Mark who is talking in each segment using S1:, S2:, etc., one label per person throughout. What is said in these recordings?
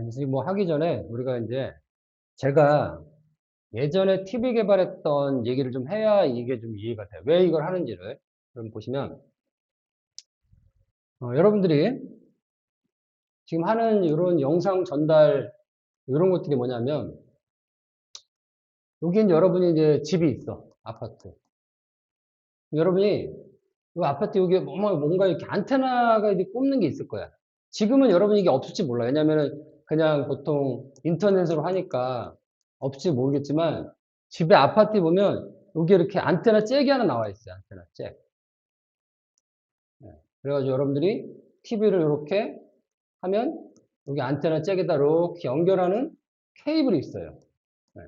S1: 이제 뭐 하기 전에 우리가 이제 제가 예전에 TV 개발했던 얘기를 좀 해야 이게 좀 이해가 돼요. 왜 이걸 하는지를. 그럼 보시면, 여러분들이 지금 하는 이런 영상 전달, 이런 것들이 뭐냐면, 여기 이제 여러분이 이제 집이 있어. 아파트. 여러분이 이 아파트 여기에 뭔가 이렇게 안테나가 이렇게 꼽는 게 있을 거야. 지금은 여러분이 이게 없을지 몰라요. 왜냐면은 그냥 보통 인터넷으로 하니까 없을지 모르겠지만 집에 아파트에 보면 여기 이렇게 안테나 잭이 하나 나와 있어요. 안테나 잭. 네. 그래가지고 여러분들이 TV를 이렇게 하면 여기 안테나 잭에다 이렇게 연결하는 케이블이 있어요. 네.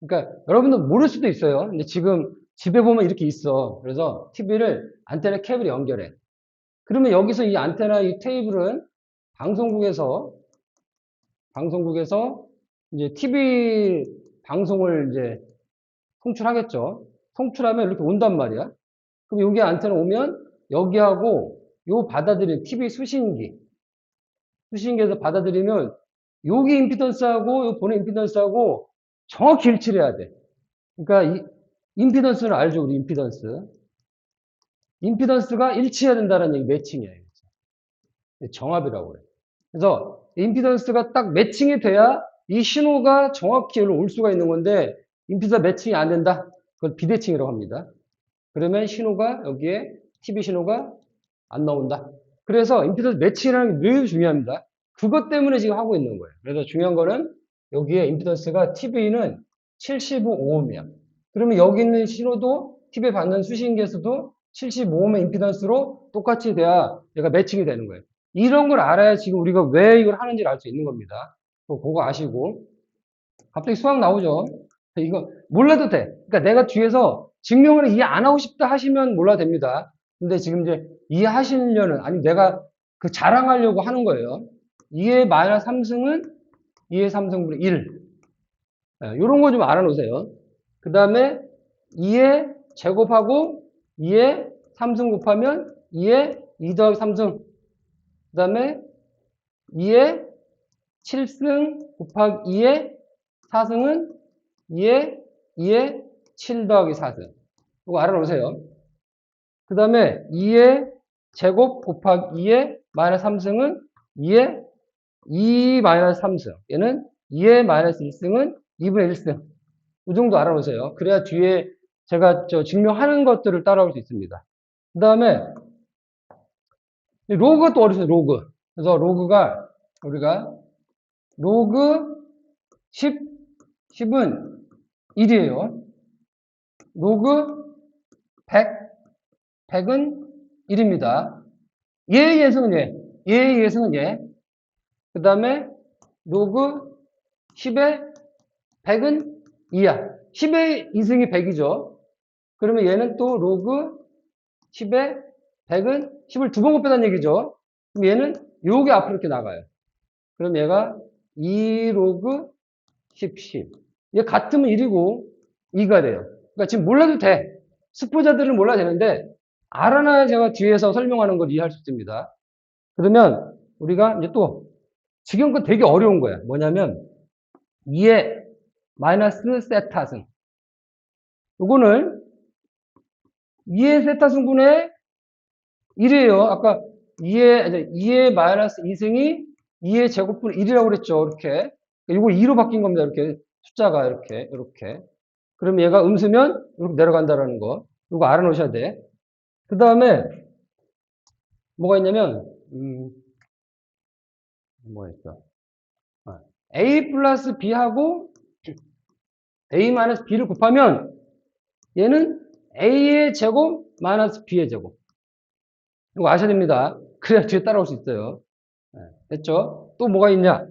S1: 그러니까 여러분들 모를 수도 있어요. 근데 지금 집에 보면 이렇게 있어. 그래서 TV를 안테나 케이블에 연결해. 그러면 여기서 이 안테나 이 테이블은 방송국에서 이제 TV 방송을 이제 송출하겠죠. 송출하면 이렇게 온단 말이야. 그럼 여기 안테나 오면 여기하고 요 받아들인 TV 수신기에서 받아들이면 여기 임피던스하고 요 보는 임피던스하고 정확히 일치를 해야 돼. 그러니까 이 임피던스는 알죠, 우리 임피던스. 임피던스가 일치해야 된다는 얘기, 매칭이에요. 정합이라고 그래. 그래서 임피던스가 딱 매칭이 돼야 이 신호가 정확히 여기로 올 수가 있는 건데 임피던스 매칭이 안 된다. 그걸 비대칭이라고 합니다. 그러면 신호가 여기에 TV 신호가 안 나온다. 그래서 임피던스 매칭이라는 게 매우 중요합니다. 그것 때문에 지금 하고 있는 거예요. 그래서 중요한 거는 여기에 임피던스가 TV는 75ohm이야. 그러면 여기 있는 신호도 TV에 받는 수신기에서도 75ohm의 임피던스로 똑같이 돼야 얘가 매칭이 되는 거예요. 이런 걸 알아야 지금 우리가 왜 이걸 하는지를 알 수 있는 겁니다. 그거 아시고. 갑자기 수학 나오죠? 이거 몰라도 돼. 그러니까 내가 뒤에서 증명을 이해 안 하고 싶다 하시면 몰라도 됩니다. 근데 지금 이제 이해하시려는, 아니 내가 그 자랑하려고 하는 거예요. 2의 마이너스 3승은 2의 3승분의 1. 이런 거 좀 알아놓으세요. 그 다음에 2의 제곱하고 2의 3승 곱하면 2의 2 더하기 3승. 그 다음에 2의 7승 곱하기 2의 4승은 2의 7 더하기 4승. 이거 알아놓으세요. 그 다음에 2의 제곱 곱하기 2의 마이너스 3승은 2의 2 마이너스 3승. 얘는 2의 마이너스 1승은 2분의 1승. 이 정도 알아놓으세요. 그래야 뒤에 제가 증명하는 것들을 따라올 수 있습니다. 그 다음에 로그가 또 어디서 로그. 그래서 로그가 우리가 로그 10은 1이에요. 로그 100은 1입니다. 얘의 예승은 얘의 예승은 얘. 그 다음에 로그 10의 100은 2야. 10의 2승이 100이죠. 그러면 얘는 또 로그 10의 100은 10을 두 번 곱했다는 얘기죠. 그럼 얘는 요게 앞으로 이렇게 나가요. 그럼 얘가 2 로그 10. 얘 같으면 1이고 2가 돼요. 그러니까 지금 몰라도 돼. 스포자들은 몰라도 되는데 알아놔야 제가 뒤에서 설명하는 걸 이해할 수 있습니다. 그러면 우리가 이제 또 지금 건 되게 어려운 거야. 뭐냐면 2의 마이너스 세타승. 요거는 2의 세타승분의 1이에요. 아까 2의 마이너스 2승이 2의 제곱분의 1이라고 그랬죠. 이렇게. 이거 2로 바뀐 겁니다. 이렇게. 숫자가 이렇게. 그럼 얘가 음수면 이렇게 내려간다라는 거. 이거 알아놓으셔야 돼. 그 다음에 뭐가 있냐면 뭐가 있어? A 플러스 B하고 A 마이너스 B를 곱하면 얘는 A의 제곱 마이너스 B의 제곱. 이거 아셔야 됩니다. 그래야 뒤에 따라올 수 있어요. 됐죠? 또 뭐가 있냐?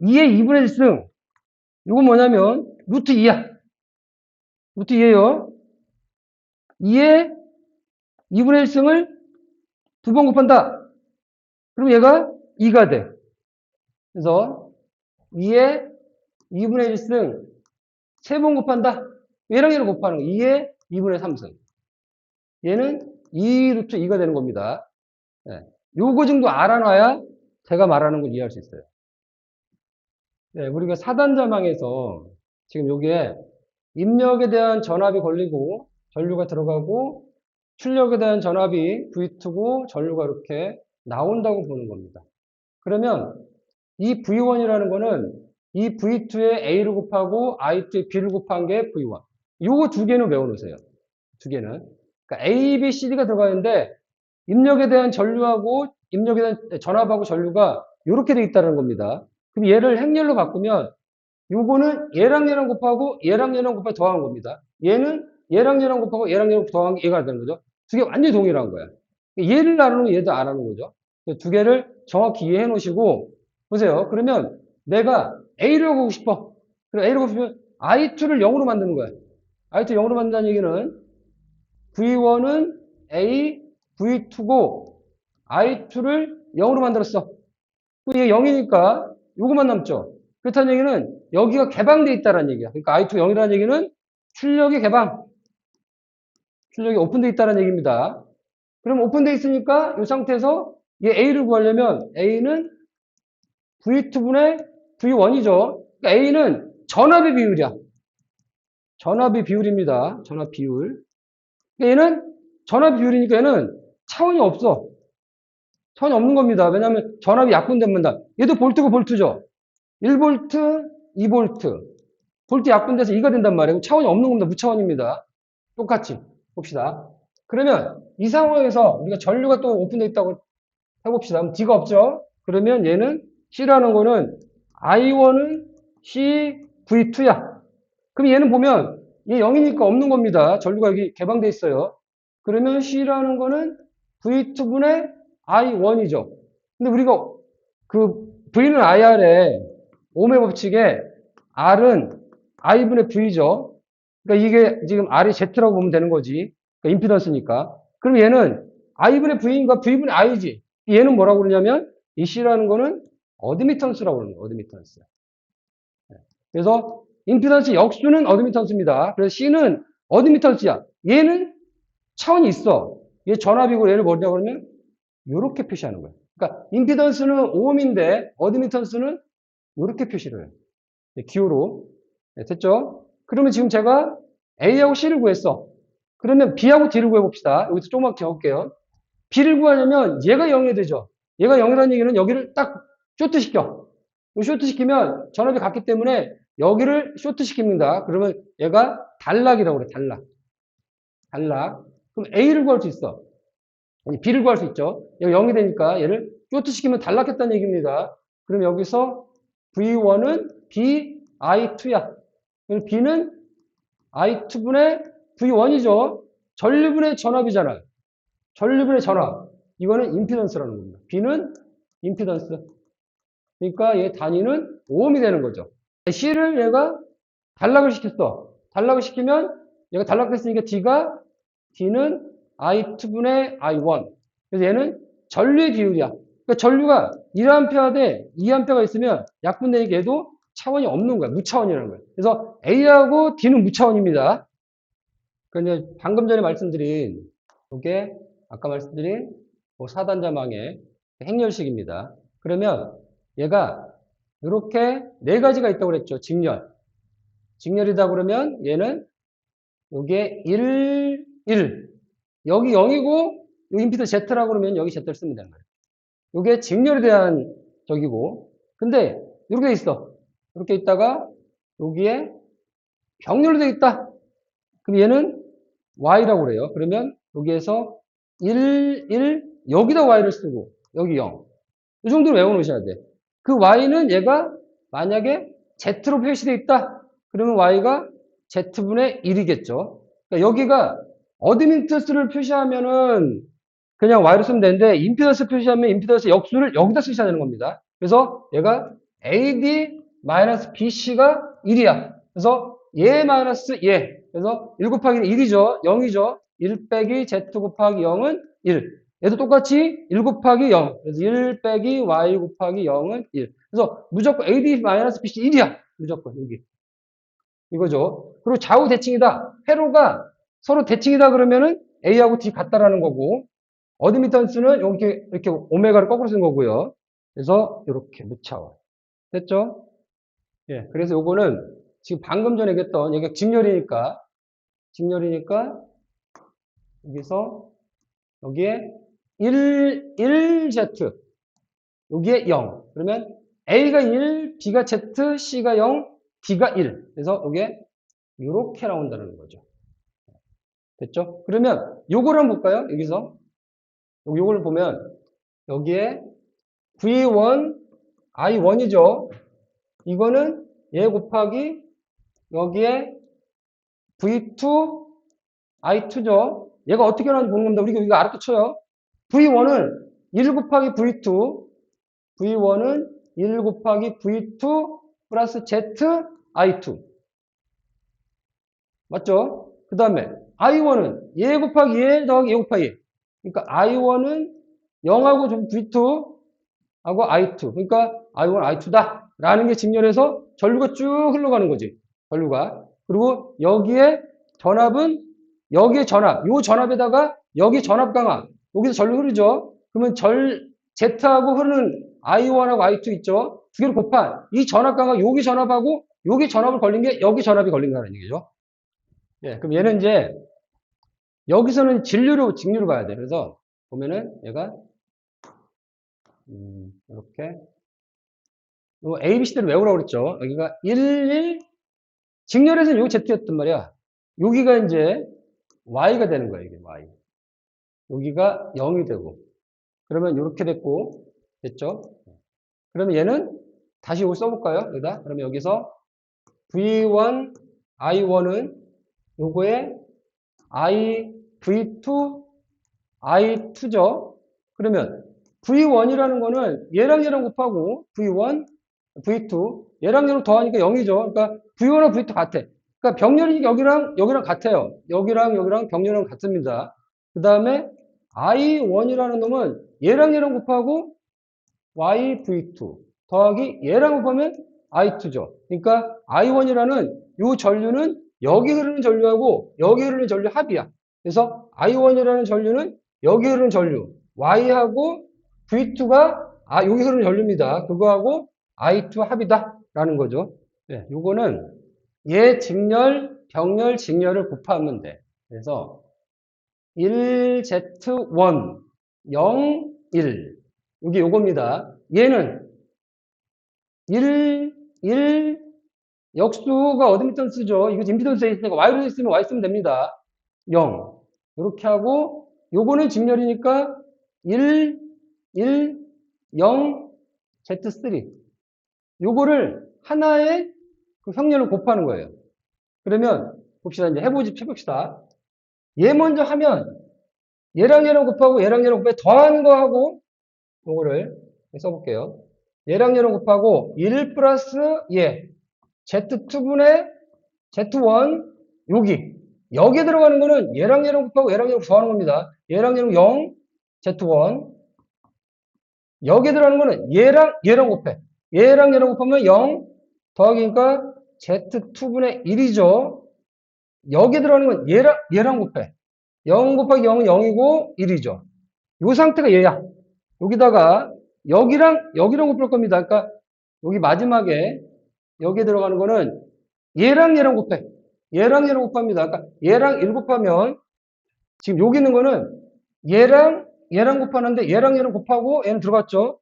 S1: 2의 2분의 1승. 이건 뭐냐면 루트 2야. 루트 2예요. 2의 2분의 1승을 두 번 곱한다. 그럼 얘가 2가 돼. 그래서 2의 2분의 1승 세 번 곱한다. 얘랑 얘를 곱하는 거. 2의 2분의 3승. 얘는 2 루트 2가 되는 겁니다. 요거 정도 알아놔야 제가 말하는 걸 이해할 수 있어요. 네, 우리가 4단자망에서 지금 여기에 입력에 대한 전압이 걸리고 전류가 들어가고 출력에 대한 전압이 V2고 전류가 이렇게 나온다고 보는 겁니다. 그러면 이 V1이라는 거는 이 V2에 A를 곱하고 I2에 B를 곱한 게 V1. 요거 두 개는 외워놓으세요. 두 개는. 그러니까 A, B, C, D가 들어가 있는데 입력에 대한 전류하고 입력에 대한 전압하고 전류가 이렇게 돼 있다는 겁니다. 그럼 얘를 행렬로 바꾸면 요거는 얘랑 곱하고 얘랑 곱하고 더한 겁니다. 얘는 얘랑 곱하고 얘랑 더한 게 얘가 되는 거죠. 두 개 완전히 동일한 거야. 얘를 나누는 얘도 안 하는 거죠. 두 개를 정확히 이해해 놓으시고 보세요. 그러면 내가 A를 보고 싶어. 그럼 A를 보고 싶으면 I2를 0으로 만드는 거야. I2 0으로 만든다는 얘기는 V1은 A, V2고 I2를 0으로 만들었어. 이게 0이니까 요것만 남죠. 그렇다는 얘기는 여기가 개방돼 있다는 얘기야. 그러니까 I2 0이라는 얘기는 출력이 개방. 출력이 오픈돼 있다는 얘기입니다. 그럼 오픈돼 있으니까 이 상태에서 얘 A를 구하려면 A는 V2분의 V1이죠. 그러니까 A는 전압의 비율이야. 전압의 비율입니다. 전압 비율. 얘는 전압 비율이니까 얘는 차원이 없어. 차원이 없는 겁니다. 왜냐하면 전압이 약분됩니다. 얘도 볼트고 볼트죠. 1볼트, 2볼트. 볼트 약분돼서 2가 된단 말이에요. 차원이 없는 겁니다. 무차원입니다. 똑같이 봅시다. 그러면 이 상황에서 우리가 전류가 또 오픈되어 있다고 해봅시다. 그럼 D가 없죠. 그러면 얘는 C라는 거는 I1은 C, V2야. 그럼 얘는 보면 얘 0이니까 없는 겁니다. 전류가 여기 개방돼 있어요. 그러면 C라는 거는 V2분의 I1이죠. 근데 우리가 그 V는 IR에 오음의 법칙에 R은 I분의 V죠. 그러니까 이게 지금 R이 Z라고 보면 되는 거지. 그러니까 임피던스니까. 그럼 얘는 I분의 V인가 V분의 I지. 얘는 뭐라고 그러냐면 이 C라는 거는 어드미턴스라고 그러는 거예요. 어드미턴스. 그래서 임피던스 역수는 어드미턴스입니다. 그래서 C는 어드미턴스야. 얘는 차원이 있어. 얘 전압이고 얘를 뭐냐고 그러면 이렇게 표시하는 거예요. 그러니까 임피던스는 오음인데 어드미턴스는 이렇게 표시를 해요. 기호로. 네, 됐죠? 그러면 지금 제가 A하고 C를 구했어. 그러면 B하고 D를 구해봅시다. 여기서 조금만 적을게요. B를 구하려면 얘가 0이 되죠. 얘가 0이라는 얘기는 여기를 딱 쇼트시켜. 쇼트시키면 전압이 같기 때문에 여기를 쇼트시킵니다. 그러면 얘가 단락이라고 그래. 단락. 단락. 그럼 A를 구할 수 있어. B를 구할 수 있죠. 얘가 0이 되니까 얘를 쇼트시키면 단락했다는 얘기입니다. 그럼 여기서 V1은 B, I2야. B는 I2분의 V1이죠. 전류분의 전압이잖아요. 전류분의 전압. 이거는 임피던스라는 겁니다. B는 임피던스. 그러니까 얘 단위는 오음이 되는 거죠. C를 얘가 단락을 시켰어. 단락을 시키면 얘가 단락됐으니까 D는 I2분의 I1. 그래서 얘는 전류의 비율이야. 그러니까 전류가 1A 대 2A가 있으면 약분되니까 얘도 차원이 없는 거야. 무차원이라는 거야. 그래서 A하고 D는 무차원입니다. 그러니까 이제 방금 전에 말씀드린 이게 아까 말씀드린 4단자망의 행렬식입니다. 그러면 얘가 이렇게 네 가지가 있다고 그랬죠. 직렬. 직렬이다 그러면 얘는 요게 1, 1. 여기 0이고 요 임피드 Z라고 그러면 여기 Z를 쓰면 되는 거예요. 요게 직렬에 대한 적이고 근데 이렇게 돼 있어. 이렇게 있다가 여기에 병렬로 돼 있다. 그럼 얘는 Y라고 그래요. 그러면 여기에서 1, 1 여기다 Y를 쓰고 여기 0. 이 정도로 외워놓으셔야 돼. 그 Y는 얘가 만약에 Z로 표시되어 있다. 그러면 Y가 Z분의 1이겠죠. 그러니까 여기가 어드미턴스를 표시하면은 그냥 Y로 쓰면 되는데 임피던스 표시하면 임피던스 역수를 여기다 쓰셔야 되는 겁니다. 그래서 얘가 AD-BC가 1이야. 그래서 얘 마이너스 얘. 그래서 1 곱하기 1이죠. 0이죠. 1 빼기 Z 곱하기 0은 1. 얘도 똑같이 1 곱하기 0. 그래서 1 빼기 Y 곱하기 0은 1. 그래서 무조건 AD-BC 1이야. 무조건 여기. 이거죠. 그리고 좌우 대칭이다. 회로가 서로 대칭이다 그러면은 A하고 D 같다라는 거고 어드미턴스는 이렇게 오메가를 거꾸로 쓴 거고요. 그래서 이렇게 무차원. 됐죠? 예, 그래서 요거는 지금 방금 전에 얘기했던, 여기가 직렬이니까, 여기서, 여기에 1Z, 여기에 0. 그러면 A가 1, B가 Z, C가 0, D가 1. 그래서 여기에 이렇게 나온다는 거죠. 됐죠? 그러면 요거를 한번 볼까요? 여기서. 요거를 보면 여기에 V1, I1이죠. 이거는 얘 곱하기 여기에 V2, I2죠. 얘가 어떻게 나오는지 보는 겁니다. 우리가 이거 알아듣혀요. V1은 1 곱하기 V2, V1은 1 곱하기 V2 플러스 Z, I2. 맞죠? 그 다음에 I1은 얘 곱하기 얘 더하기 얘 곱하기 얘. 그러니까 I1은 0하고 좀 V2하고 I2. 그러니까 I1, I2다. 라는 게 직렬해서 전류가 쭉 흘러가는 거지. 전류가. 그리고 여기에 전압은 여기에 전압. 요 전압에다가 여기 전압 강화. 여기서 전류 흐르죠. 그러면 Z하고 흐르는 I1하고 I2 있죠. 두 개를 곱한 이 전압 강화 여기 전압하고 여기 전압을 걸린 게 여기 전압이 걸린 거라는 얘기죠. 예, 그럼 얘는 이제 여기서는 직류로 봐야 돼. 그래서 보면은 얘가 이렇게 요 A, B, C대로 외우라고 그랬죠. 여기가 1, 직렬에서는 여기 Z였단 말이야. 여기가 이제 Y가 되는 거야, 이게 Y. 여기가 0이 되고. 그러면 이렇게 됐고, 됐죠? 그러면 얘는 다시 이걸 써볼까요? 여기다. 그러면 여기서 V1, I1은 요거에 V2, I2죠? 그러면 V1이라는 거는 얘랑 얘랑 곱하고 V1, V2, 얘랑 얘랑 더하니까 0이죠. 그러니까 V1하고 V2 같아. 그러니까 병렬이니까 여기랑 같아요. 여기랑 병렬이랑 같습니다. 그 다음에 I1이라는 놈은 얘랑 얘랑 곱하고 YV2 더하기 얘랑 곱하면 I2죠. 그러니까 I1이라는 이 전류는 여기 흐르는 전류하고 여기 흐르는 전류 합이야. 그래서 I1이라는 전류는 여기 흐르는 전류 Y하고 V2가 여기 흐르는 전류입니다. 그거하고 I2 합이다 라는 거죠. 네, 요거는 얘 직렬, 병렬, 직렬을 곱하면 돼. 그래서 1Z1, 0, 1 여기 요겁니다. 얘는 1, 역수가 어드미턴스죠. 이거 임피던스에 있으니까 Y로 있으면 Y 쓰면 됩니다. 0. 이렇게 하고 요거는 직렬이니까 1, 0, Z3. 요거를 하나의 그 형렬을 곱하는 거예요. 그러면 봅시다. 이제 해봅시다. 얘 먼저 하면 얘랑 얘랑 곱하고 얘랑 얘랑 곱해 더하는 거하고 요거를 써볼게요. 얘랑 얘랑 곱하고 1 플러스 얘 Z2분의 Z1 여기에 들어가는 거는 얘랑 얘랑 곱하고 얘랑 얘랑 더하는 겁니다. 얘랑 얘랑 0 Z1 여기에 들어가는 거는 얘랑 곱해. 얘랑 얘랑 곱하면 0 더하기니까 Z2분의 1이죠. 여기에 들어가는 건 얘랑 곱해. 0 곱하기 0은 0이고 1이죠. 이 상태가 얘야. 여기다가 여기랑 곱할 겁니다. 그러니까 여기 마지막에 여기에 들어가는 거는 얘랑 곱해. 얘랑 곱합니다. 그러니까 얘랑 1 곱하면 지금 여기 있는 거는 얘랑 곱하는데 얘랑 곱하고 얘는 들어갔죠.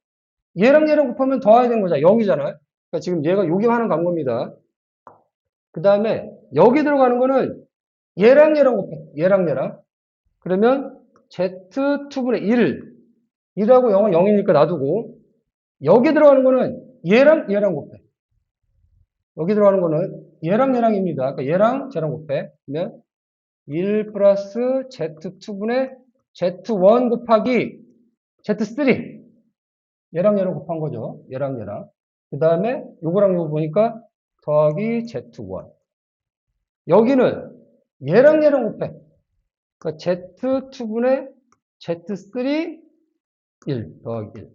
S1: 얘랑 곱하면 더해야 되는 거잖아. 0이잖아요. 그러니까 지금 얘가 여기 하는 간 겁니다. 그 다음에 여기 들어가는 거는 얘랑 곱해. 얘랑. 그러면 Z2분의 1하고 0은 0이니까 놔두고 여기 들어가는 거는 얘랑 곱해. 여기 들어가는 거는 얘랑입니다. 그러니까 얘랑 곱해. 그러면 1 플러스 Z2분의 Z1 곱하기 Z3. 얘랑 곱한 거죠. 얘랑. 그 다음에 요거랑 요거 보니까 더하기 Z1. 여기는 얘랑 곱해. 그러니까 Z2분의 Z3 1 더하기 1.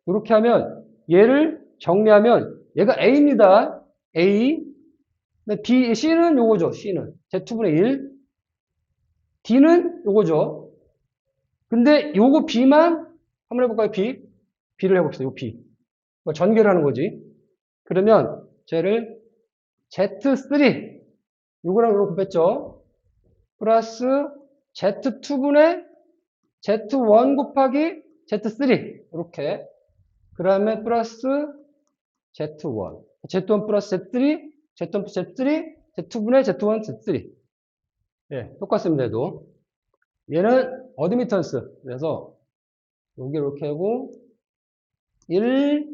S1: 이렇게 하면 얘를 정리하면 얘가 A입니다. A. B, C는 요거죠. C는. Z2분의 1. D는 요거죠. 근데 요거 B만 한번 해볼까요? B를 해봅시다. 요 B. 전개를 하는 거지. 그러면 쟤를 Z3 요거랑 요거 곱했죠. 플러스 Z2분의 Z1 곱하기 Z3 이렇게 그 다음에 플러스 Z1 Z1 플러스 Z3 Z1 플러스 Z3 Z2분의 Z1 Z3 예, 똑같습니다. 얘도 얘는 어드미턴스 그래서 여기 이렇게 하고 1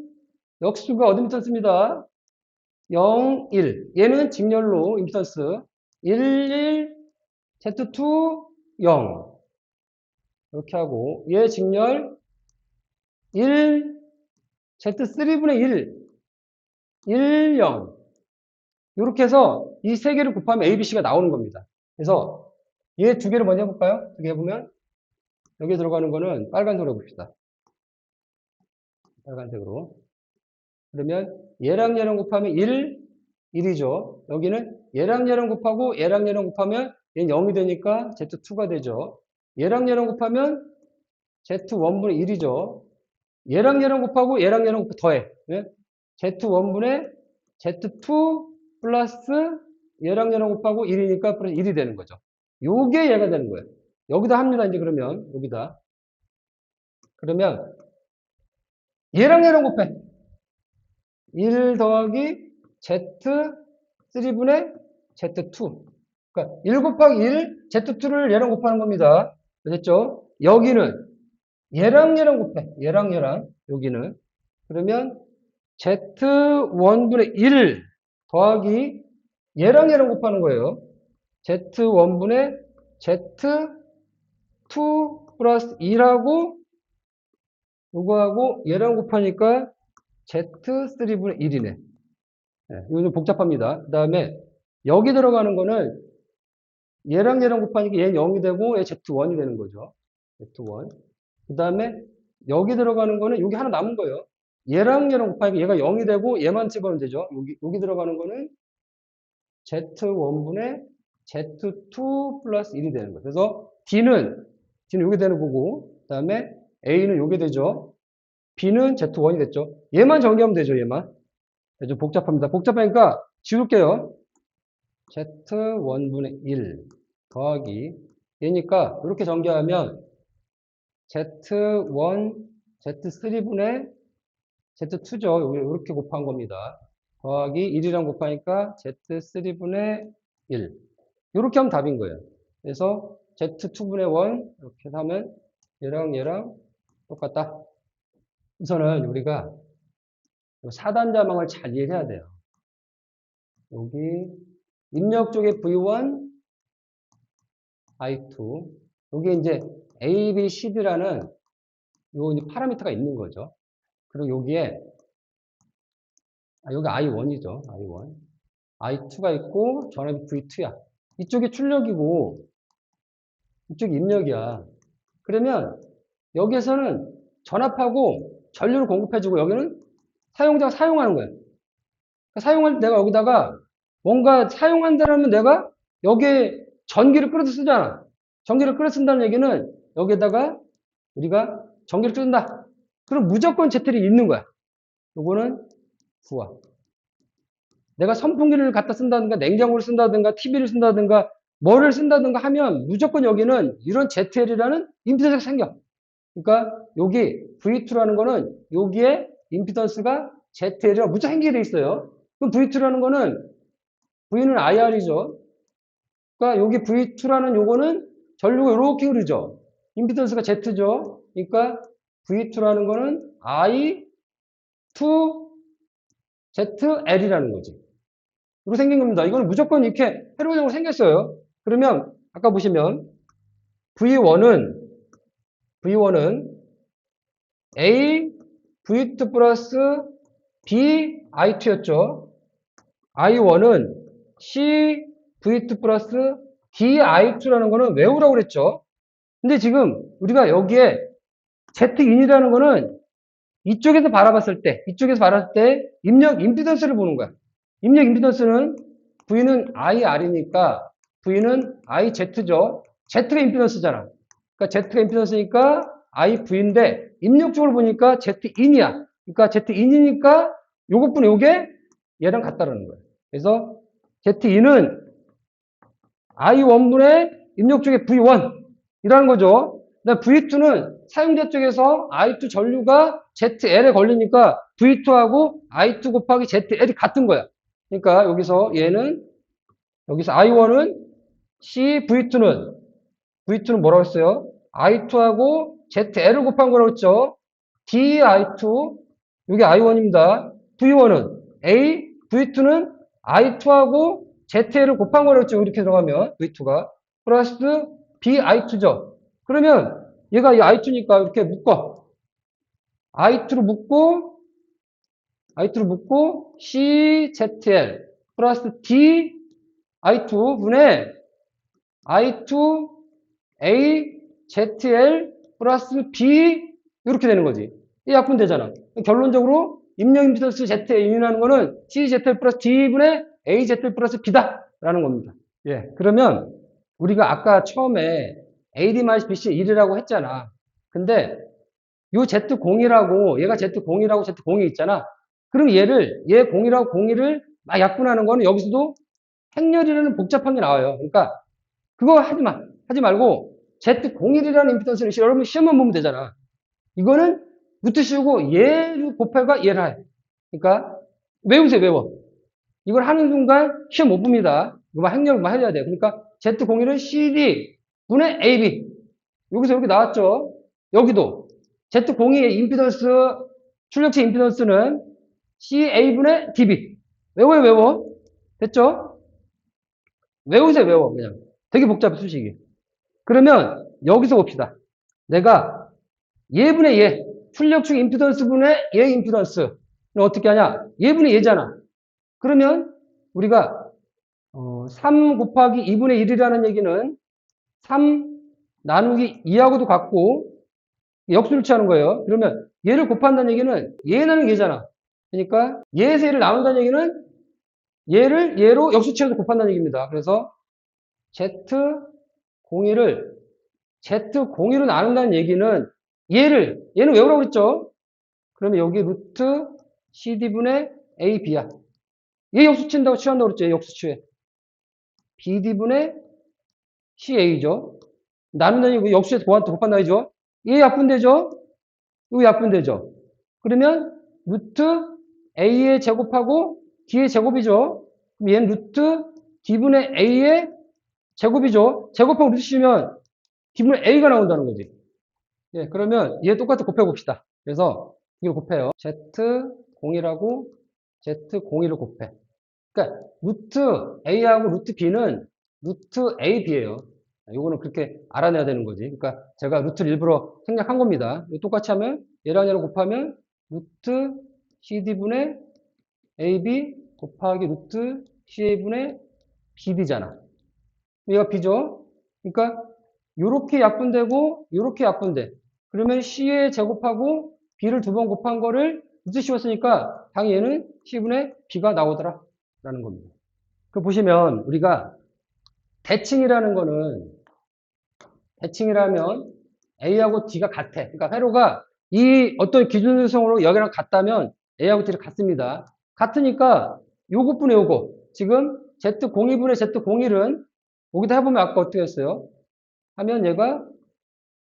S1: 역수가 어드미턴스입니다. 0, 1 얘는 직렬로 임피던스 1, 1 Z2 0 이렇게 하고 얘 직렬 1 Z3분의 1 0 이렇게 해서 이 세 개를 곱하면 ABC가 나오는 겁니다. 그래서 얘 두 개를 먼저 해볼까요? 두 개 해보면 여기 들어가는 거는 빨간색으로 해봅시다. 빨간색으로. 그러면 얘랑 얘랑 곱하면 1이죠. 여기는 얘랑 얘랑 곱하고 얘랑 얘랑 곱하면 얘는 0이 되니까 Z2가 되죠. 얘랑 얘랑 곱하면 Z1분의 1이죠. 얘랑 얘랑 곱하고 얘랑 얘랑 더해. 네? Z1분의 Z2 플러스 얘랑 얘랑 곱하고 1이니까 플러스 1이 되는 거죠. 요게 얘가 되는 거예요. 여기다 합니다. 이제 그러면 여기다. 그러면 얘랑 얘랑 곱해. 1 더하기 Z3분의 Z2. 그러니까 1 곱하기 1 Z2를 얘랑 곱하는 겁니다. 됐죠? 여기는 얘랑 얘랑 곱해. 얘랑 얘랑 여기는. 그러면 Z1분의 1 더하기 얘랑 얘랑 곱하는 거예요. Z1분의 Z2 플러스 2하고 요거하고 얘랑 곱하니까 Z3분의 1이네. 네, 이거 좀 복잡합니다. 그 다음에 여기 들어가는 거는 얘랑 얘랑 곱하니까 얘는 0이 되고 얘 Z1이 되는 거죠. Z1. 그 다음에 여기 들어가는 거는 여기 하나 남은 거예요. 얘랑 얘랑 곱하니까 얘가 0이 되고 얘만 집어넣으면 되죠. 여기 들어가는 거는 Z1분의 Z2 플러스 1이 되는 거예요. 그래서 D는 여기 되는 거고 그 다음에 A는 요게 되죠. B는 Z1이 됐죠. 얘만 정리하면 되죠. 얘만. 좀 복잡합니다. 복잡하니까 지울게요. Z1분의 1 더하기 얘니까 이렇게 전개하면 Z1, Z3분의 Z2죠. 여기 이렇게 곱한 겁니다. 더하기 1이랑 곱하니까 Z3분의 1. 이렇게 하면 답인 거예요. 그래서 Z2분의 1 이렇게 하면 얘랑 얘랑 똑같다. 우선은 우리가 4단자망을 잘 이해해야 돼요. 여기 입력 쪽에 V1, I2 여기 이제 A, B, C, D라는 요 이제 파라미터가 있는 거죠. 그리고 여기에 여기 I1이죠. I1. I2가 있고 전압이 V2야. 이쪽이 출력이고 이쪽이 입력이야. 그러면 여기에서는 전압하고 전류를 공급해주고 여기는 사용자가 사용하는 거예요. 그러니까 사용할 때 내가 여기다가 뭔가 사용한다면 내가 여기에 전기를 끌어서 쓰잖아. 전기를 끌어 쓴다는 얘기는 여기에다가 우리가 전기를 뜯는다. 그럼 무조건 재틀이 있는 거야. 요거는 부하. 내가 선풍기를 갖다 쓴다든가 냉장고를 쓴다든가 TV를 쓴다든가 뭐를 쓴다든가 하면 무조건 여기는 이런 ZL이라는 임피던스가 생겨. 그러니까 여기 V2라는 거는 여기에 임피던스가 ZL이라고 무조건 생기게 돼 있어요. 그럼 V2라는 거는 V는 IR이죠. 그러니까 여기 V2라는 요거는 전류가 이렇게 흐르죠. 임피던스가 Z죠. 그러니까 V2라는 거는 I2ZL이라는 거지. 이렇게 생긴 겁니다. 이거는 무조건 이렇게 회로적으로 생겼어요. 그러면 아까 보시면 V1은 A V2 플러스 B I2였죠. I1은 C V2 플러스 D I2라는 거는 외우라고 그랬죠. 근데 지금 우리가 여기에 Z인이라는 거는 이쪽에서 바라봤을 때 입력 임피던스를 보는 거야. 입력 임피던스는 V는 IR이니까 V는 IZ죠. Z가 임피던스잖아. 그러니까 Z가 임피던스니까 IV인데 입력적으로 보니까 Z인이야. 그러니까 Z인이니까 요것뿐이 요게 얘랑 같다라는 거예요. 그래서 Z2는 I1분의 입력 쪽에 V1이라는 거죠. V2는 사용자 쪽에서 I2 전류가 ZL에 걸리니까 V2하고 I2 곱하기 ZL이 같은 거야. 그러니까 여기서 I1은 C, V2는 뭐라고 했어요? I2하고 ZL을 곱한 거라고 했죠. DI2, 이게 I1입니다. V1은 A, V2는 I2하고 ZL을 곱한 거라고 했죠. 이렇게 들어가면 V2가 플러스 BI2죠. 그러면 얘가 이 I2니까 이렇게 묶어. I2로 묶고 CZL 플러스 DI2 분의 I2 AZL 플러스 B 이렇게 되는 거지. 이 약분되잖아. 결론적으로 입력 임피던스 ZA라는 거는 CZL 플러스 D분의 AZL 플러스 B다라는 겁니다. 예, 그러면 우리가 아까 처음에 AD-BC 1이라고 했잖아. 근데 요 Z0이라고 얘가 Z0이라고 Z0이 있잖아. 그럼 얘 0이라고 01을 막 약분하는 거는 여기서도 행렬이라는 복잡한 게 나와요. 그러니까 그거 하지 말고 Z01이라는 임피던스를 여러분 시험만 보면 되잖아. 이거는 루트 씌우고 얘를 곱해가 얘를 해. 그러니까 외우세요, 외워. 이걸 하는 순간 시험 못 봅니다. 이거 행렬만 해야 돼. 그러니까 Z01은 CD 분의 AB. 여기서 이렇게 나왔죠. 여기도 Z02의 임피던스, 출력체 임피던스는 CA분의 DB. 외워요, 외워. 됐죠? 외우세요, 외워. 그냥. 되게 복잡해, 수식이. 그러면 여기서 봅시다. 내가 얘분의 얘, 출력축 임피던스분의 얘 임피던스는 어떻게 하냐? 얘분의 얘잖아. 그러면 우리가 3 곱하기 2분의 1이라는 얘기는 3 나누기 2하고도 같고 역수일치하는 거예요. 그러면 얘를 곱한다는 얘기는 얘 나누기 얘잖아. 그러니까 얘에서 얘를 나눈다는 얘기는 얘를 얘로 역수치해서 곱한다는 얘기입니다. 그래서 Z01로 나눈다는 얘기는 얘는 외우라고 그랬죠? 그러면 여기 루트 CD분의 AB야. 얘 역수치한다고 취한다고 그랬죠? 얘 역수치해. BD분의 CA죠. 나눈다는 얘기 역수치해서 곱한다 이죠? 얘 약분되죠? 이거 약분되죠? 그러면 루트 A의 제곱하고 D의 제곱이죠? 그럼 얘는 루트 D분의 A의 제곱이죠? 제곱하고 루트 씌우면 D분의 A가 나온다는 거지. 예, 그러면 얘 똑같이 곱해봅시다. 그래서 이걸 곱해요. Z01하고 Z01을 곱해. 그러니까 루트 A하고 루트 B는 루트 AB예요. 요거는 그렇게 알아내야 되는 거지. 그러니까 제가 루트를 일부러 생략한 겁니다. 똑같이 하면 얘랑 얘랑 곱하면 루트 CD분의 AB 곱하기 루트 CA분의 BB잖아. 얘가 B죠? 그러니까 요렇게 약분되고 요렇게 약분돼. 그러면 C에 제곱하고 B를 두 번 곱한 거를 루트 씌웠으니까 당연히 얘는 C분의 B가 나오더라 라는 겁니다. 그 보시면 우리가 대칭이라면 A하고 D가 같아. 그러니까 회로가 이 어떤 기준성으로 여기랑 같다면 A하고 D랑 같습니다. 같으니까 요것분의 요거. 지금 Z02분의 Z01은 여기다 해보면 아까 어떻게 했어요? 하면 얘가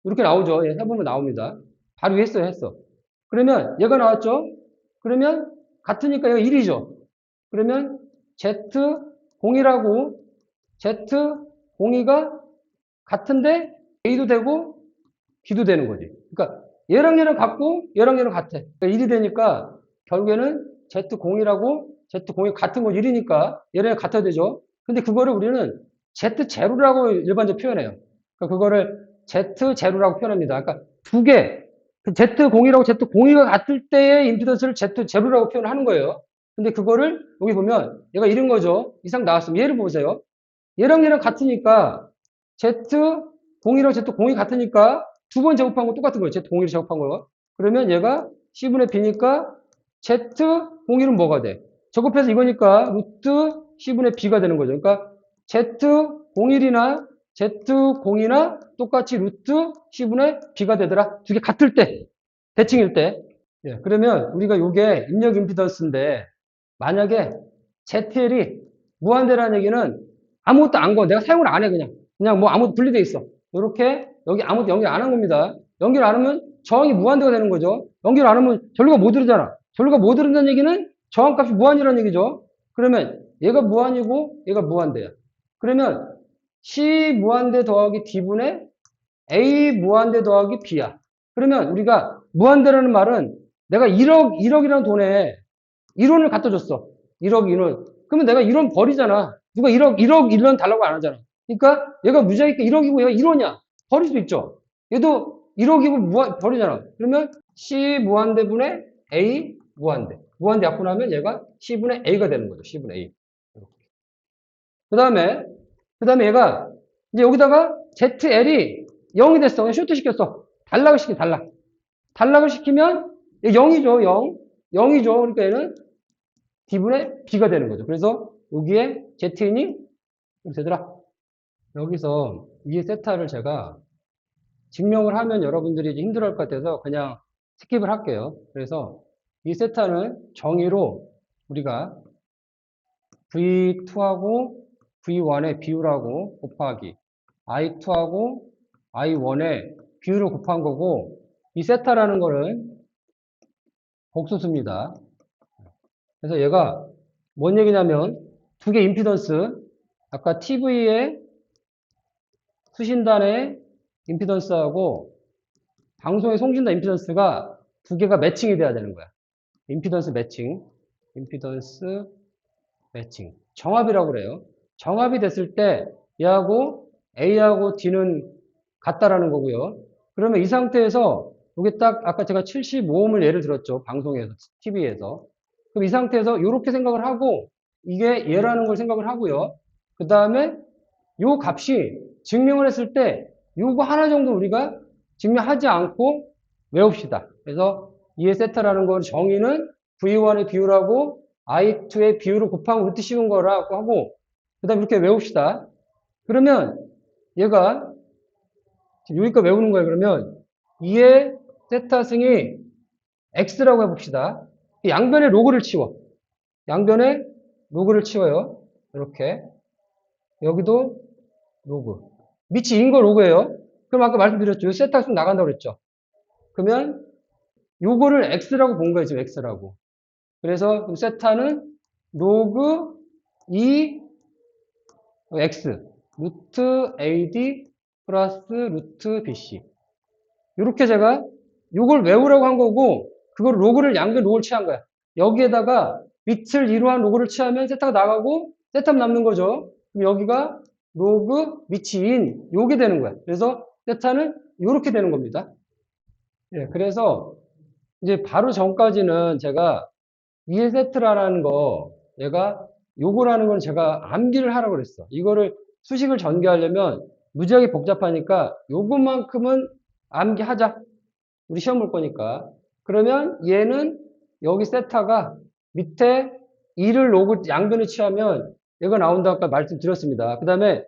S1: 이렇게 나오죠. 예, 해보면 나옵니다. 바로 했어. 그러면 얘가 나왔죠? 그러면 같으니까 얘가 1이죠. 그러면 Z02라고 Z02가 같은데 A도 되고 B도 되는 거지. 그러니까 얘랑 얘랑 같고 얘랑 얘랑 같아. 그러니까 1이 되니까 결국에는 Z02라고 Z02 같은 거 1이니까 얘랑 같아야 되죠. 근데 그거를 우리는 Z0라고 일반적으로 표현해요. 그러니까 그거를 Z0라고 표현합니다. 그러니까 두 개, Z01하고 Z02가 같을 때의 임피던스를 Z0라고 표현하는 거예요. 근데 그거를 여기 보면 얘가 이런 거죠. 이상 나왔으면 얘를 보세요. 얘랑 얘랑 같으니까 Z01이랑 Z02 같으니까 두 번 제곱한 거 똑같은 거예요. Z01을 제곱한 거. 그러면 얘가 C분의 B니까 Z01은 뭐가 돼? 제곱해서 이거니까 루트 C분의 B가 되는 거죠. 그러니까 Z01이나 Z02나 똑같이 루트 C분의 B가 되더라. 두 개 같을 때, 대칭일 때. 예, 그러면 우리가 요게 입력 임피던스인데 만약에 ZL이 무한대라는 얘기는 아무것도 안 거. 내가 사용을 안 해, 그냥. 그냥 뭐 아무것도 분리돼 있어. 이렇게 여기 아무것도 연결 안 한 겁니다. 연결 안 하면 저항이 무한대가 되는 거죠. 연결 안 하면 전류가 못 흐르잖아. 전류가 못 흐른다는 얘기는 저항값이 무한이라는 얘기죠. 그러면 얘가 무한이고 얘가 무한대야. 그러면 C 무한대 더하기 D분의 A 무한대 더하기 B야. 그러면 우리가 무한대라는 말은 내가 1억이라는 돈에 1원을 갖다 줬어. 1억 1원. 그러면 내가 1원 버리잖아. 누가 1억 1원 달라고 안 하잖아. 그러니까 얘가 무자니까 1억이고 얘가 1원이야. 버릴 수 있죠. 얘도 1억이고 버리잖아. 그러면 C 무한대분의 A 무한대. 무한대 약분하면 얘가 C분의 A가 되는 거죠. C분의 A. 그 다음에 얘가 이제 여기다가 ZL이 0이 됐어. 그냥 쇼트 시켰어. 단락을 시키면 0이죠. 0. 0이죠. 그러니까 얘는 D분의 B가 되는 거죠. 그래서 여기에 Z인이 이렇게 되더라. 여기서 이 세타를 제가 증명을 하면 여러분들이 이제 힘들어할 것 같아서 그냥 스킵을 할게요. 그래서 이 세타는 정의로 우리가 V2하고 V1의 비율하고 곱하기 I2하고 I1의 비율을 곱한 거고 이 세타라는 거는 복소수입니다. 그래서 얘가 뭔 얘기냐면 두 개 임피던스 아까 TV의 수신단의 임피던스하고 방송의 송신단 임피던스가 두 개가 매칭이 돼야 되는 거야. 임피던스 매칭. 정합이라고 그래요. 정합이 됐을 때 얘하고 A하고 D는 같다라는 거고요. 그러면 이 상태에서 여기 딱 아까 제가 75ohm을 예를 들었죠. 방송에서, TV에서. 그럼 이 상태에서 이렇게 생각을 하고 이게 얘라는 걸 생각을 하고요. 그 다음에 요 값이 증명을 했을 때 요거 하나 정도 우리가 증명하지 않고 외웁시다. 그래서 이의 세타라는 건 정의는 V1의 비율하고 I2의 비율을 곱하면 루트 씌운 거라고 하고 그 다음에 이렇게 외웁시다. 그러면 얘가 여기까지 외우는 거예요. 그러면 2의 세타승이 x라고 해봅시다. 양변에 로그를 치워. 양변에 로그를 치워요. 이렇게. 여기도 로그. 밑이 인 거 로그예요. 그럼 아까 말씀드렸죠. 세타승 나간다고 그랬죠. 그러면 요거를 x라고 본 거예요. 지금 x라고. 그래서 세타는 로그 2 x 루트 AD 플러스 루트 BC. 이렇게 제가 요걸 외우라고 한 거고 그걸 로그를 양변 로그를 취한 거야. 여기에다가 밑을 이루한 로그를 취하면 세타가 나가고 세타만 남는 거죠. 그럼 여기가 로그 밑인 요게 되는 거야. 그래서 세타는 요렇게 되는 겁니다. 예, 그래서 이제 바로 전까지는 제가 2세트라는 거 얘가 요거라는 건 제가 암기를 하라고 그랬어. 이거를 수식을 전개하려면 무지하게 복잡하니까 요것만큼은 암기하자. 우리 시험 볼 거니까. 그러면 얘는 여기 세타가 밑에 2를 로그 양변에 취하면 얘가 나온다고 아까 말씀드렸습니다. 그 다음에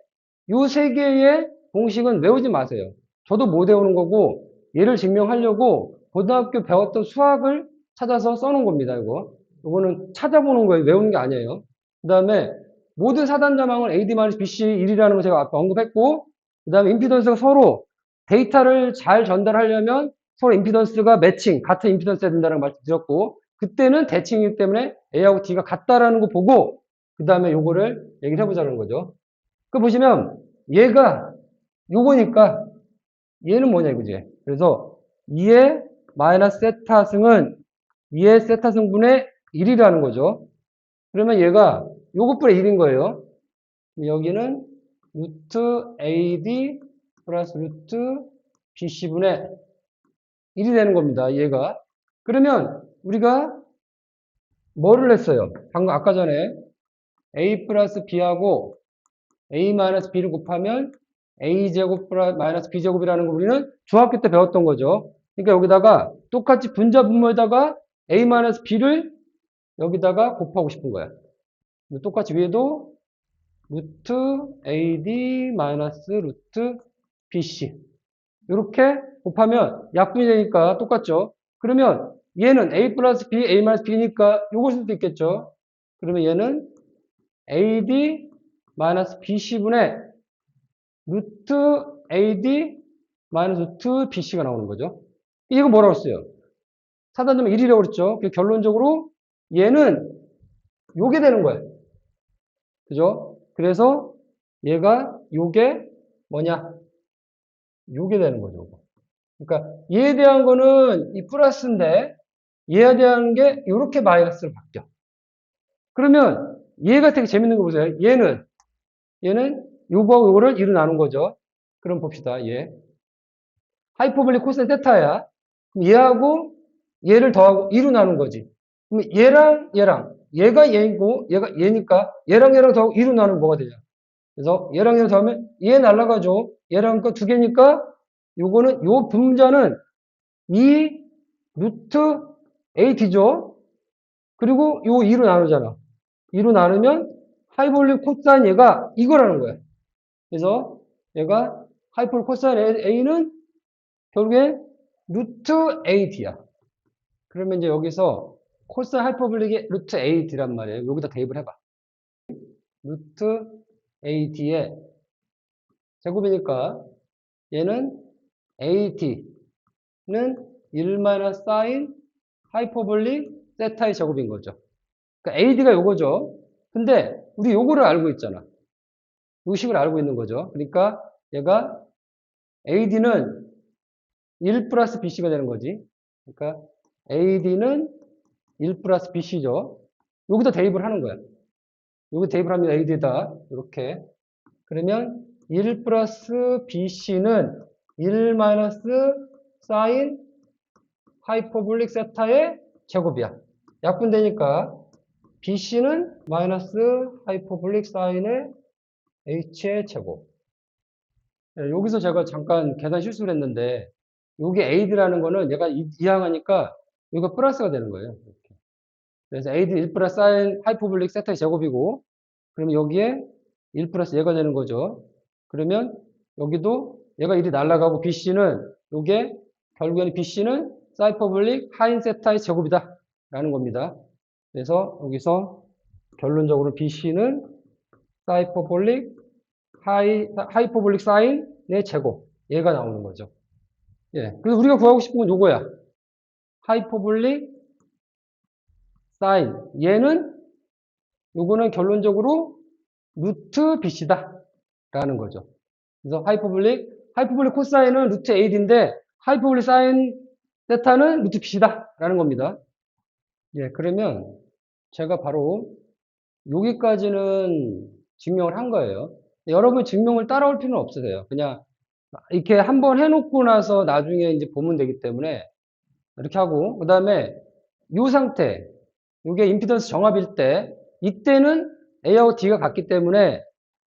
S1: 요 세 개의 공식은 외우지 마세요. 저도 못 외우는 거고 얘를 증명하려고 고등학교 배웠던 수학을 찾아서 써놓은 겁니다. 이거는 찾아보는 거예요. 외우는 게 아니에요. 그 다음에 모든 사단자망은 AD-BC 1이라는 거 제가 아까 언급했고 그 다음에 임피던스가 서로 데이터를 잘 전달하려면 서로 임피던스가 매칭, 같은 임피던스여야 된다는 말씀 드렸고 그때는 대칭이기 때문에 A하고 D가 같다라는 거 보고 그 다음에 요거를 얘기를 해보자는 거죠. 그 보시면 얘가 요거니까 얘는 뭐냐 이거지. 그래서 2의 마이너스 세타승은 2의 세타승분의 1이라는 거죠. 그러면 얘가 요것분의 1인 거예요. 여기는 루트 AD 플러스 루트 BC분의 1이 되는 겁니다. 얘가. 그러면 우리가 뭐를 했어요? 방금 아까 전에 A 플러스 B하고 A 마이너스 B를 곱하면 A제곱 마이너스 B제곱이라는 걸 우리는 중학교 때 배웠던 거죠. 그러니까 여기다가 똑같이 분자 분모에다가 A 마이너스 B를 여기다가 곱하고 싶은 거야. 똑같이 위에도 루트 AD 마이너스 루트 BC 이렇게 곱하면 약분이 되니까 똑같죠. 그러면 얘는 A 플러스 B, A 마이너스 B니까 요걸 쓸 수도 있겠죠. 그러면 얘는 AD 마이너스 BC분의 루트 AD 마이너스 루트 BC가 나오는 거죠. 이거 뭐라고 했어요? 사단점은 1이라고 그랬죠. 결론적으로 얘는 요게 되는 거예요. 그죠? 그래서 얘가 요게 뭐냐? 요게 되는 거죠. 그러니까 얘에 대한 거는 이 플러스인데 얘에 대한 게 이렇게 마이너스로 바뀌어. 그러면 얘가 되게 재밌는 거 보세요. 얘는 요거하고 요거를 1로 나눈 거죠. 그럼 봅시다. 얘 하이퍼볼릭 코사인 세타야. 그럼 얘하고 얘를 더하고 2로 나눈 거지. 그럼 얘랑 얘가 얘고 얘가 얘니까 얘랑 더하고 2로 나누면 뭐가 되냐? 그래서 얘랑 더하면 얘 날라가죠. 얘랑 거 두 개니까 요거는 요 분자는 2 루트 AT죠. 그리고 요 2로 나누잖아. 2로 나누면 하이볼릭 코사인 얘가 이거라는 거야. 그래서 얘가 하이볼릭 코사인 A는 결국엔 루트 AT야. 그러면 이제 여기서 코사인 하이퍼볼릭의 루트 AT란 말이에요. 여기다 대입을 해봐. 루트 AT의 제곱이니까 얘는 AT는 1 사인 하이퍼볼릭 세타의 제곱인 거죠. 그러니까 AD가 요거죠. 근데 우리 요거를 알고 있잖아. 요 식을 알고 있는 거죠. 그러니까 얘가 AD는 1 플러스 BC가 되는 거지. 그러니까 AD는 1 플러스 BC죠. 여기다 대입을 하는 거야. 여기 대입을 하면 AD에다 이렇게. 그러면 1 플러스 BC는 1 마이너스 사인 하이퍼볼릭 세타의 제곱이야. 약분되니까 BC는 마이너스 하이퍼볼릭 사인의 H의 제곱. 네, 여기서 제가 잠깐 계산 실수를 했는데 여기 AD라는 거는 얘가 이항하니까 여기가 플러스가 되는 거예요. 이렇게. 그래서 AD 1 플러스 사인 하이퍼볼릭 세타의 제곱이고 그러면 여기에 1 플러스 얘가 되는 거죠. 그러면 여기도 얘가 1이 날아가고 BC는 요게 결국에는 BC는 사이퍼볼릭 하인 세타의 제곱이다 라는 겁니다. 그래서 여기서 결론적으로 BC는 사이퍼볼릭 하이퍼볼릭 사인의 제곱 얘가 나오는 거죠. 예, 그래서 우리가 구하고 싶은 건 요거야. 하이퍼볼릭 사인 얘는 요거는 결론적으로 루트 BC다 라는 거죠. 그래서 하이퍼볼릭 코사인은 루트 AD인데 하이퍼볼릭 사인 세타는 루트 BC다 라는 겁니다. 예, 그러면 제가 바로 여기까지는 증명을 한 거예요. 여러분 증명을 따라올 필요는 없으세요. 그냥 이렇게 한번 해놓고 나서 나중에 이제 보면 되기 때문에 이렇게 하고 그 다음에 이 상태 이게 임피던스 정합일 때 이때는 A하고 D가 같기 때문에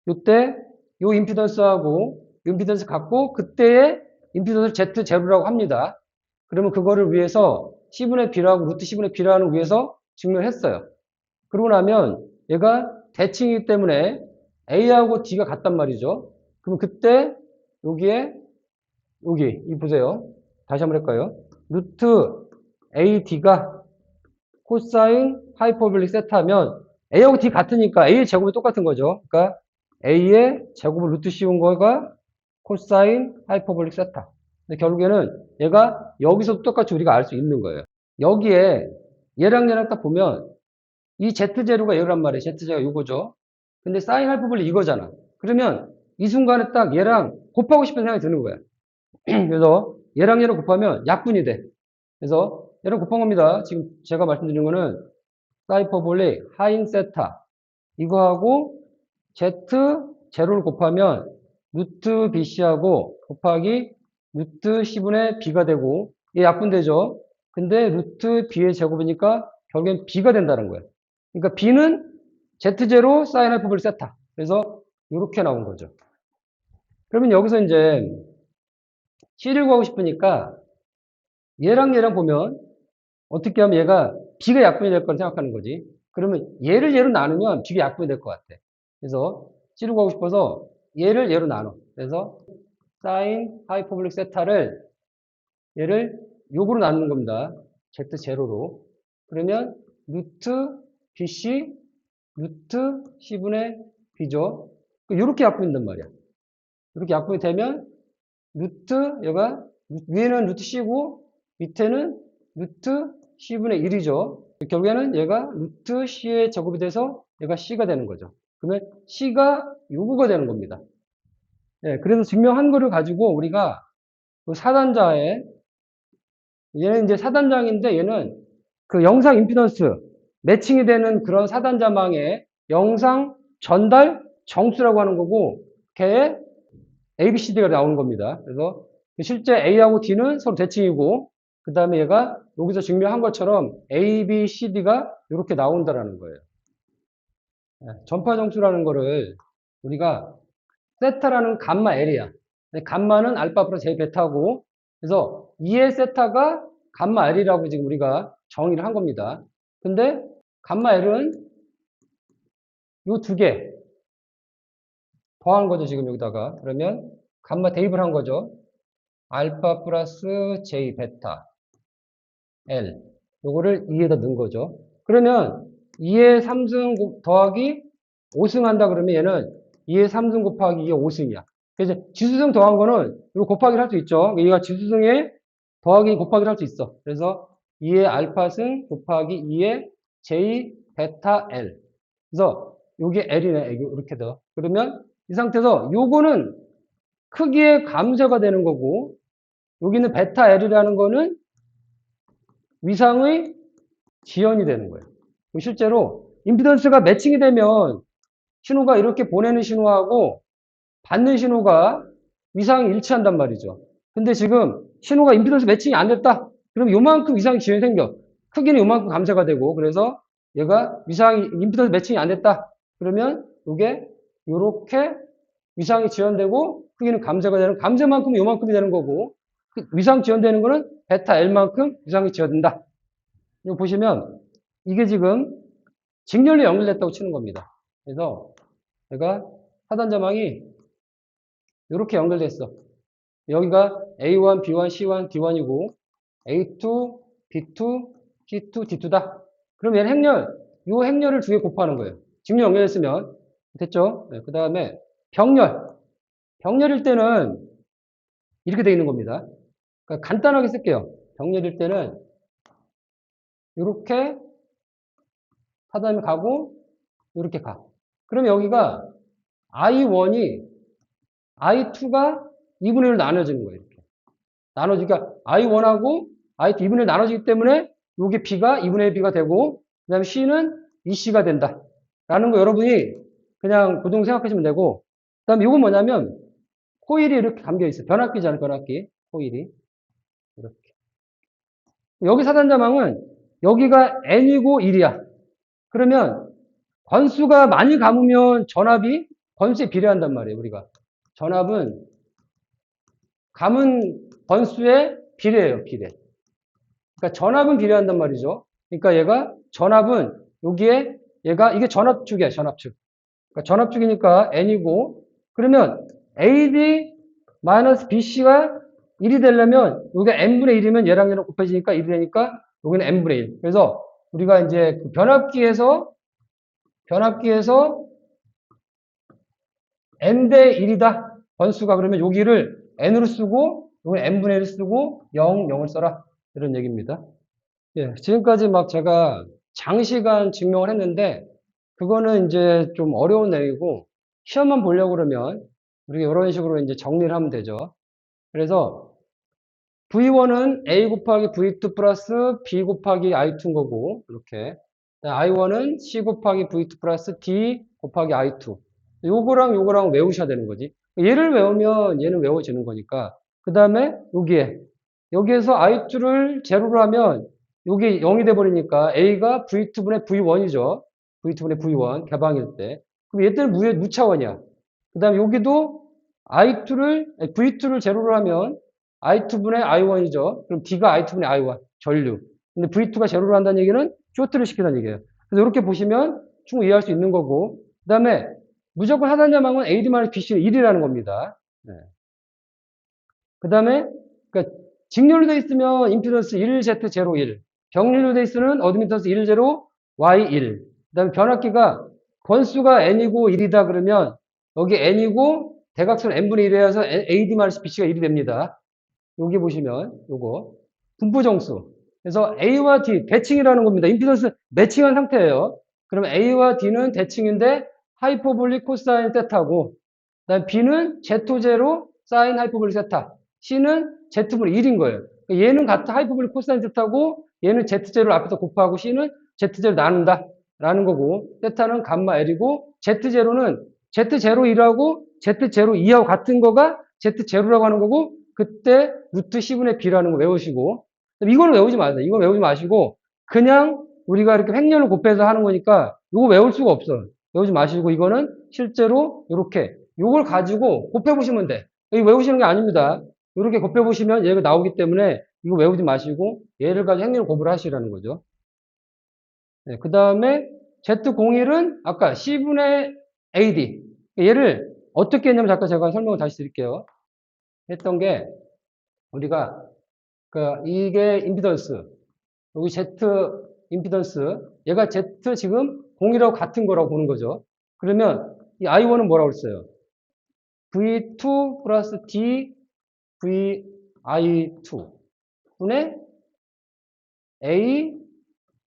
S1: 이때 이 임피던스하고 임피던스 같고 그때의 임피던스 Z0라고 합니다. 그러면 그거를 위해서 C분의 B라고 루트 C분의 B라는 위해서 증명했어요. 그러고 나면 얘가 대칭이기 때문에 A하고 D가 같단 말이죠. 그럼 그때 여기에 이 보세요. 다시 한번 할까요? 루트 AD가 코사인 하이퍼볼릭 세타면 A하고 D 같으니까 A의 제곱이 똑같은 거죠. 그러니까 A의 제곱을 루트 씌운 거가 코사인 하이퍼볼릭 세타. 근데 결국에는 얘가 여기서 똑같이 우리가 알 수 있는 거예요. 여기에 얘랑 딱 보면 이 Z0가 얘란 말이에요. Z0가 이거죠. 근데 사인 하이퍼볼릭 이거잖아. 그러면 이 순간에 딱 얘랑 곱하고 싶은 생각이 드는 거야. 그래서 얘랑 곱하면 약분이 돼. 그래서 얘랑 곱한 겁니다. 지금 제가 말씀드린 거는 하이퍼볼릭 하인 세타 이거하고 Z0를 곱하면 루트 BC하고 곱하기 루트 C분의 B가 되고 이게 약분되죠. 근데 루트 B의 제곱이니까 결국엔 B가 된다는 거예요. 그러니까 B는 Z0 사인 하이퍼볼릭 세타. 그래서 이렇게 나온 거죠. 그러면 여기서 이제 C를 구하고 싶으니까 얘랑 보면 어떻게 하면 얘가 B가 약분이 될 거라 생각하는 거지. 그러면 얘로 나누면 B가 약분이 될 것 같아. 그래서 C를 구하고 싶어서 얘로 나눠. 그래서 사인 하이퍼볼릭 세타를 얘를 요거로 나누는 겁니다. Z0로. 그러면 루트 BC 루트 C분의 B죠. 이렇게 약분된단 말이야. 이렇게 약분이 되면 루트 얘가 위에는 루트 C고 밑에는 루트 C분의 1이죠. 결국에는 얘가 루트 C의 제곱이 돼서 얘가 C가 되는 거죠. 그러면 C가 요거가 되는 겁니다. 예, 그래서 증명한 거를 가지고 우리가 그 사단자에 얘는 이제 사단장인데 얘는 그 영상 임피던스 매칭이 되는 그런 사단자망의 영상 전달 정수라고 하는 거고 걔의 ABCD가 나오는 겁니다. 그래서 실제 A하고 D는 서로 대칭이고 그 다음에 얘가 여기서 증명한 것처럼 ABCD가 이렇게 나온다라는 거예요. 전파 정수라는 거를 우리가 세타라는 감마 L이야. 감마는 알파 플러스 제 베타고 그래서 2의 세타가 감마 L이라고 지금 우리가 정의를 한 겁니다. 근데 감마 L은 요 두 개 더한 거죠. 지금 여기다가. 그러면 감마 대입을 한 거죠. 알파 플러스 j 베타 L 요거를 2에다 넣은 거죠. 그러면 2의 3승 더하기 5승 한다 그러면 얘는 2의 3승 곱하기 2의 5승이야. 그래서 지수승 더한 거는 이거 곱하기를 할 수 있죠. 얘가 지수승에 더하기 곱하기를 할 수 있어. 그래서 2의 알파승 곱하기 2의 j 베타 L. 그래서 요게 L이네. 이렇게 더. 그러면 이 상태에서 요거는 크기의 감쇄가 되는 거고 여기는 베타 L이라는 거는 위상의 지연이 되는 거예요. 실제로 임피던스가 매칭이 되면 신호가 이렇게 보내는 신호하고 받는 신호가 위상이 일치한단 말이죠. 근데 지금 신호가 임피던스 매칭이 안 됐다. 그럼 요만큼 위상 지연이 생겨. 크기는 요만큼 감쇄가 되고 그래서 얘가 위상이 임피던스 매칭이 안 됐다. 그러면 이게 요렇게 위상이 지연되고 크기는 감쇄가 되는 감쇄만큼 요만큼이 되는 거고 위상 지연되는 거는 베타 L만큼 위상이 지연된다. 이거 보시면 이게 지금 직렬로 연결됐다고 치는 겁니다. 그래서 내가 하단자망이 이렇게 연결됐어. 여기가 A1, B1, C1, D1이고 A2, B2, C2, D2다. 그럼 얘는 행렬, 이 행렬을 두 개 곱하는 거예요. 직렬 연결했으면 됐죠? 네, 그 다음에 병렬. 병렬일 때는 이렇게 되어 있는 겁니다. 그러니까 간단하게 쓸게요. 병렬일 때는 이렇게 하단에 가고 이렇게 가. 그럼 여기가 I1이 I2가 2분의 1로 나눠지는 거예요. 이렇게. 나눠지니까 I1하고 I2 2분의 1 나눠지기 때문에 이게 B가 2분의 1 B가 되고 그 다음에 C는 2C가 된다. 라는 거 여러분이 그냥 고정 생각하시면 되고 그 다음에 이건 뭐냐면 코일이 이렇게 감겨 있어요. 변압기잖아요. 변압기. 코일이. 이렇게. 여기 사단자망은 여기가 N이고 1이야. 그러면 권수가 많이 감으면 전압이 권수에 비례한단 말이에요. 우리가. 전압은 감은 권수에 비례해요. 비례. 그러니까 전압은 비례한단 말이죠. 그러니까 얘가 전압은 여기에 얘가 이게 전압축이야. 전압축. 그러니까 전압축이니까 N이고 그러면 AD-BC가 1이 되려면 여기가 N분의 1이면 얘랑 얘랑 곱해지니까 1이 되니까 여기는 N분의 1. 그래서 우리가 이제 그 변압기에서 N 대 1이다. 번수가 그러면 여기를 N으로 쓰고 여기는 N분의 1을 쓰고 0, 0을 써라. 이런 얘기입니다. 예, 지금까지 막 제가 장시간 증명을 했는데 그거는 이제 좀 어려운 내용이고 시험만 보려고 그러면 우리가 이런 식으로 이제 정리를 하면 되죠. 그래서 V1은 A 곱하기 V2 플러스 B 곱하기 I2인 거고 이렇게 I1은 C 곱하기 V2 플러스 D 곱하기 I2 요거랑 외우셔야 되는 거지. 얘를 외우면 얘는 외워지는 거니까 그 다음에 여기에서 I2를 제로로 하면 여기 0이 돼버리니까 A가 V2분의 V1이죠. V2분의 V1 개방일 때. 그럼 얘 때는 무차원이야. 그 다음에 여기도 V2를 제로로 하면 I2분의 I1이죠. 그럼 D가 I2분의 I1 전류. 근데 V2가 제로로 한다는 얘기는 쇼트를 시키다는 얘기예요. 그래서 이렇게 보시면 충분히 이해할 수 있는 거고 그 다음에 무조건 하단자망은 AD-BC는 1이라는 겁니다. 네. 그 다음에 그러니까 직렬로 돼 있으면 임피던스 1Z01 병렬로 돼 있으면 어드미턴스 10 Y1 그 다음에 변압기가 건수가 n이고 1이다 그러면 여기 n이고 대각선 n분의 1이라서 AD-BC가 1이 됩니다. 여기 보시면 요거 분포정수. 그래서 A와 D 대칭이라는 겁니다. 임피던스 매칭한 상태예요. 그러면 A와 D는 대칭인데 하이퍼볼릭 코사인 세타고 그다음 B는 Z0 사인 하이퍼볼릭 세타. C는 Z분의 1인 거예요. 그러니까 얘는 같은 하이퍼볼릭 코사인 세타고 얘는 Z0를 앞에서 곱하고 C는 Z0 나눈다. 라는 거고 세타는 감마 L이고 Z0는 Z01하고 Z02하고 같은 거가 Z0라고 하는 거고 그때 루트 C분의 B라는 거 외우시고 이거는 외우지 마세요. 이거 외우지 마시고 그냥 우리가 이렇게 횡렬을 곱해서 하는 거니까 이거 외울 수가 없어. 외우지 마시고 이거는 실제로 이렇게 이걸 가지고 곱해보시면 돼. 이거 외우시는 게 아닙니다. 이렇게 곱해보시면 얘가 나오기 때문에 이거 외우지 마시고 얘를 가지고 횡렬 곱을 하시라는 거죠. 네, 그 다음에 Z01은 아까 C분의 AD. 얘를 어떻게 했냐면 잠깐 제가 설명을 다시 드릴게요. 했던 게 우리가 이게 임피던스 여기 Z 임피던스 얘가 Z 지금 0이라고 같은 거라고 보는 거죠. 그러면 이 I1은 뭐라고 했어요? V2 플러스 D VI2 분의 A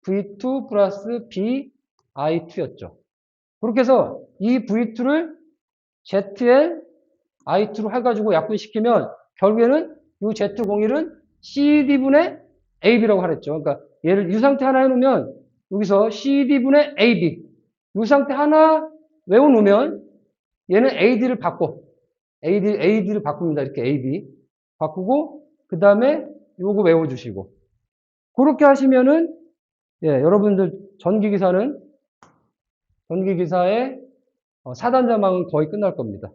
S1: V2 플러스 B I2였죠. 그렇게 해서 이 V2를 ZL I2로 해가지고 약분시키면 결국에는 이 Z01은 CD분의 AB라고 하랬죠. 그러니까 얘를 이 상태 하나 해놓으면 여기서 CD분의 AB 이 상태 하나 외워놓으면 얘는 AD를 바꿔. AD를 바꿉니다. 이렇게 AB 바꾸고 그 다음에 요거 외워주시고 그렇게 하시면은 예, 여러분들 전기기사의 4단자망은 거의 끝날 겁니다.